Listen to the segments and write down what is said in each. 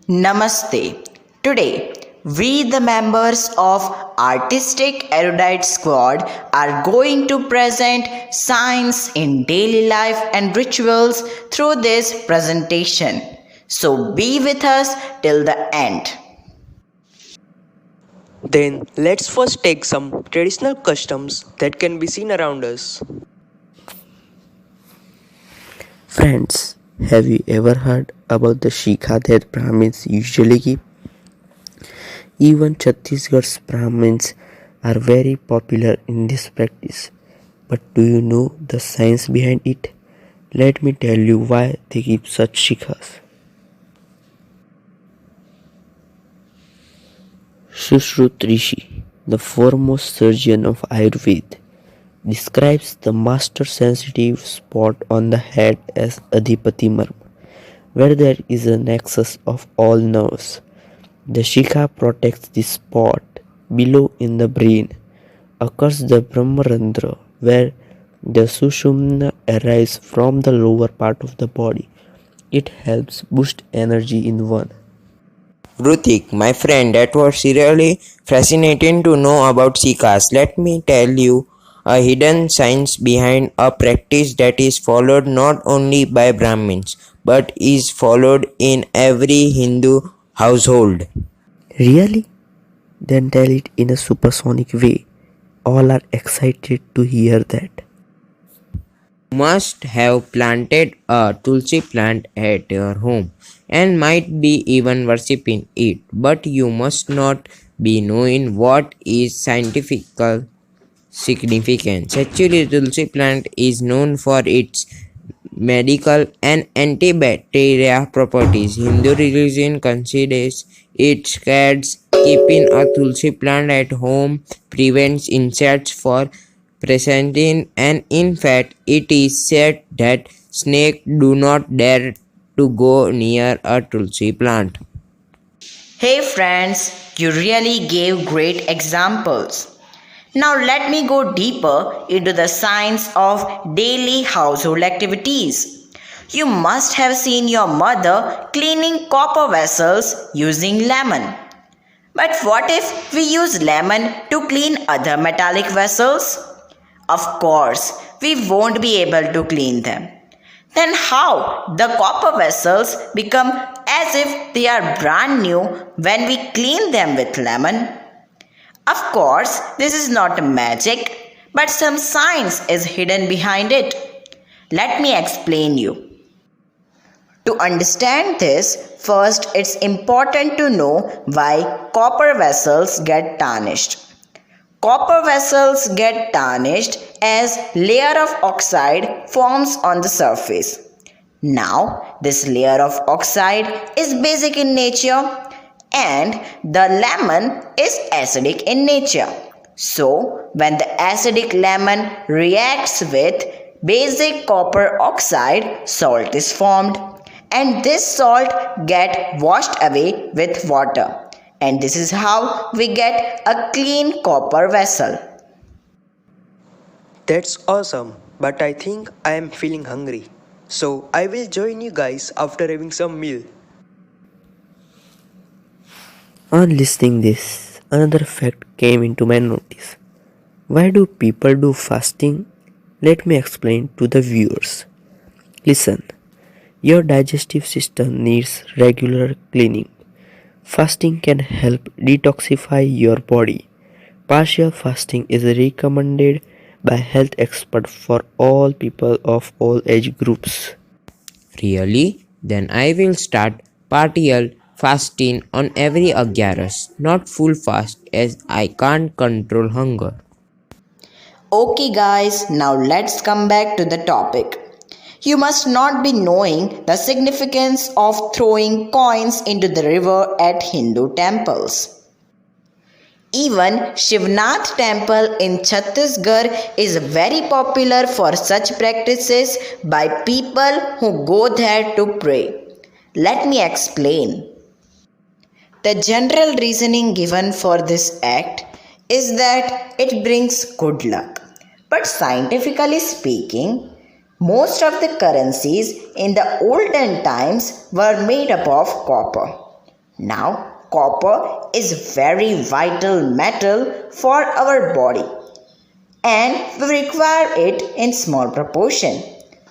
Namaste. Today, we, the members of Artistic Erudite Squad, are going to present science in daily life and rituals through this presentation. So, be with us till the end. Then let's first take some traditional customs that can be seen around us. Friends, have you ever heard about the Shikhas that Brahmins usually keep? Even Chhattisgarh's Brahmins are very popular in this practice. But do you know the science behind it? Let me tell you why they keep such Shikhas. Sushruta Rishi, the foremost surgeon of Ayurveda, describes the master sensitive spot on the head as Adhipati Marma, where there is a nexus of all nerves. The Shikha protects this spot. Below in the brain occurs the Brahmarandra, where the Sushumna arises from the lower part of the body. It helps boost energy in one. Vrutik, my friend, that was really fascinating to know about Shikhas. Let me tell you a hidden science behind a practice that is followed not only by Brahmins but is followed in every Hindu household. Really? Then tell it in a supersonic way. All are excited to hear that. You must have planted a Tulsi plant at your home and might be even worshipping it, but you must not be knowing what is scientific significance. Actually, Tulsi plant is known for its medical and antibacterial properties. Hindu religion considers it sacred. Keeping a Tulsi plant at home prevents insects from presenting, and in fact, it is said that snakes do not dare to go near a Tulsi plant. Hey friends, you really gave great examples. Now let me go deeper into the science of daily household activities. You must have seen your mother cleaning copper vessels using lemon. But what if we use lemon to clean other metallic vessels? Of course, we won't be able to clean them. Then how the copper vessels become as if they are brand new when we clean them with lemon? Of course, this is not magic, but some science is hidden behind it. Let me explain you. To understand this, first it's important to know why copper vessels get tarnished. Copper vessels get tarnished as layer of oxide forms on the surface. Now, this layer of oxide is basic in nature and the lemon is acidic in nature. So, when the acidic lemon reacts with basic copper oxide, salt is formed, and this salt gets washed away with water. And this is how we get a clean copper vessel. That's awesome, but I think I am feeling hungry. So I will join you guys after having some meal. On listening this, another fact came into my notice. Why do people do fasting? Let me explain to the viewers. Listen, your digestive system needs regular cleaning. Fasting can help detoxify your body. Partial fasting is recommended by health experts for all people of all age groups. Really? Then I will start partial fasting on every Agyaras, not full fast as I can't control hunger. Okay, guys, now let's come back to the topic. You must not be knowing the significance of throwing coins into the river at Hindu temples. Even Shivnath temple in Chhattisgarh is very popular for such practices by people who go there to pray. Let me explain. The general reasoning given for this act is that it brings good luck. But scientifically speaking, most of the currencies in the olden times were made up of copper. Now, copper is very vital metal for our body and we require it in small proportion.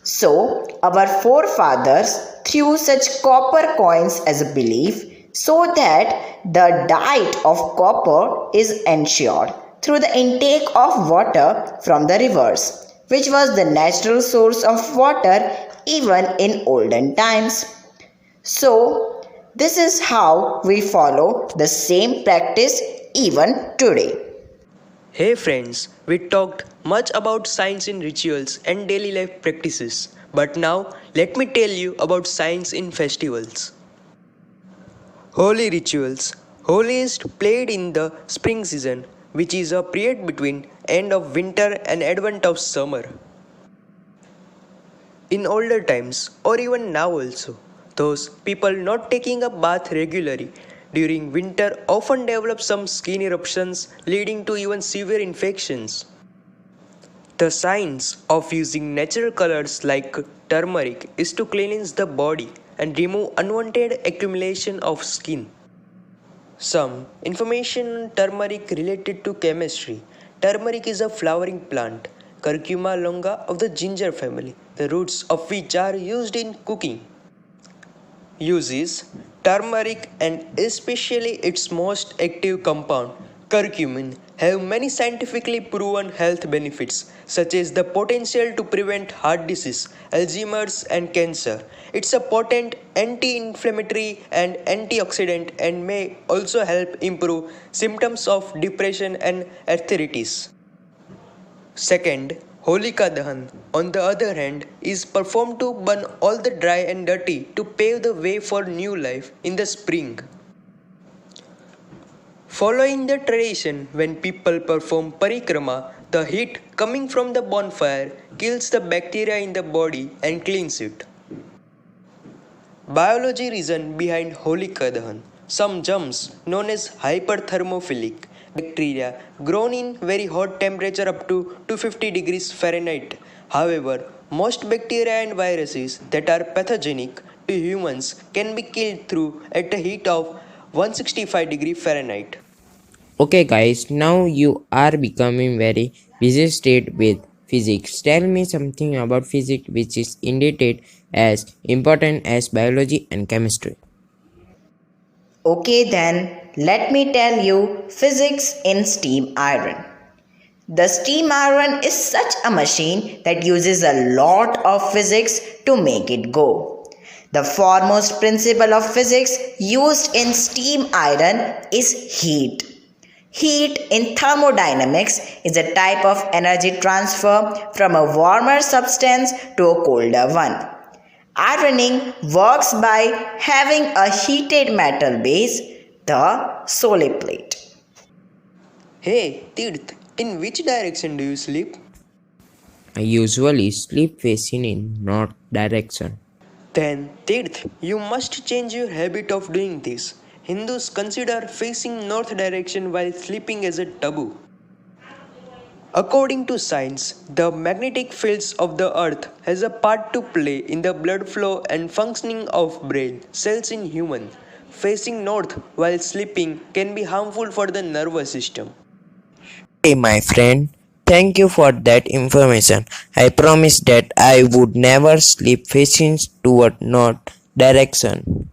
So, our forefathers threw such copper coins as a belief so that the diet of copper is ensured through the intake of water from the rivers, which was the natural source of water even in olden times. So, this is how we follow the same practice even today. Hey friends, we talked much about science in rituals and daily life practices. But now let me tell you about science in festivals. Holi rituals. Holi is played in the spring season, which is a period between end of winter and advent of summer. In older times, or even now also, those people not taking a bath regularly during winter often develop some skin eruptions leading to even severe infections. The science of using natural colors like turmeric is to cleanse the body and remove unwanted accumulation of skin. Some information on turmeric related to chemistry. Turmeric is a flowering plant, Curcuma longa of the ginger family, the roots of which are used in cooking. Uses turmeric and especially its most active compound, curcumin, have many scientifically proven health benefits such as the potential to prevent heart disease, Alzheimer's and cancer. It's a potent anti-inflammatory and antioxidant and may also help improve symptoms of depression and arthritis. Second, Holika Dahan, on the other hand, is performed to burn all the dry and dirty to pave the way for new life in the spring. Following the tradition, when people perform parikrama, the heat coming from the bonfire kills the bacteria in the body and cleans it. Biology reason behind Holika Dahan. Some germs known as hyperthermophilic bacteria grown in very hot temperature up to 250 degrees Fahrenheit. However, most bacteria and viruses that are pathogenic to humans can be killed through at a heat of 165 degrees Fahrenheit. Okay guys, now you are becoming very busy state with physics. Tell me something about physics which is indeed as important as biology and chemistry. Okay, then let me tell you physics in steam iron. The steam iron is such a machine that uses a lot of physics to make it go. The foremost principle of physics used in steam iron is heat. Heat in thermodynamics is a type of energy transfer from a warmer substance to a colder one. Ironing works by having a heated metal base, the solid plate. Hey, Tirth, in which direction do you sleep? I usually sleep facing in north direction. Then, Tirth, you must change your habit of doing this. Hindus consider facing north direction while sleeping as a taboo. According to science, the magnetic fields of the earth has a part to play in the blood flow and functioning of brain cells in humans. Facing north while sleeping can be harmful for the nervous system. Hey my friend, thank you for that information. I promise that I would never sleep facing toward north direction.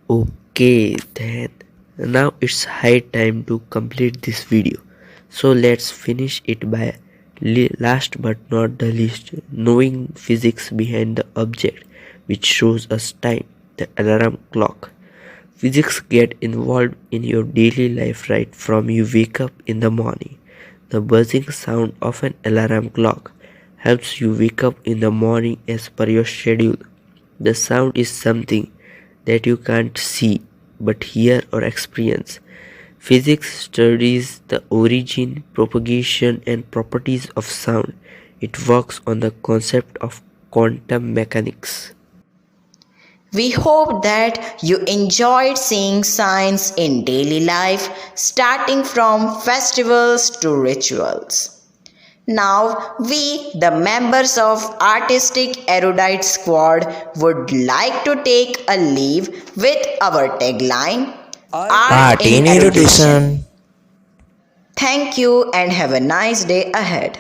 Okay, then now it's high time to complete this video. So let's finish it by last but not the least, knowing physics behind the object which shows us time, the alarm clock. Physics get involved in your daily life right from you wake up in the morning. The buzzing sound of an alarm clock helps you wake up in the morning as per your schedule. The sound is something that you can't see but hear or experience. Physics studies the origin, propagation, and properties of sound. It works on the concept of quantum mechanics. We hope that you enjoyed seeing science in daily life, starting from festivals to rituals. Now, we, the members of Artistic Erudite Squad, would like to take a leave with our tagline Art Art in in Erudition. erudition. Thank you and have a nice day ahead.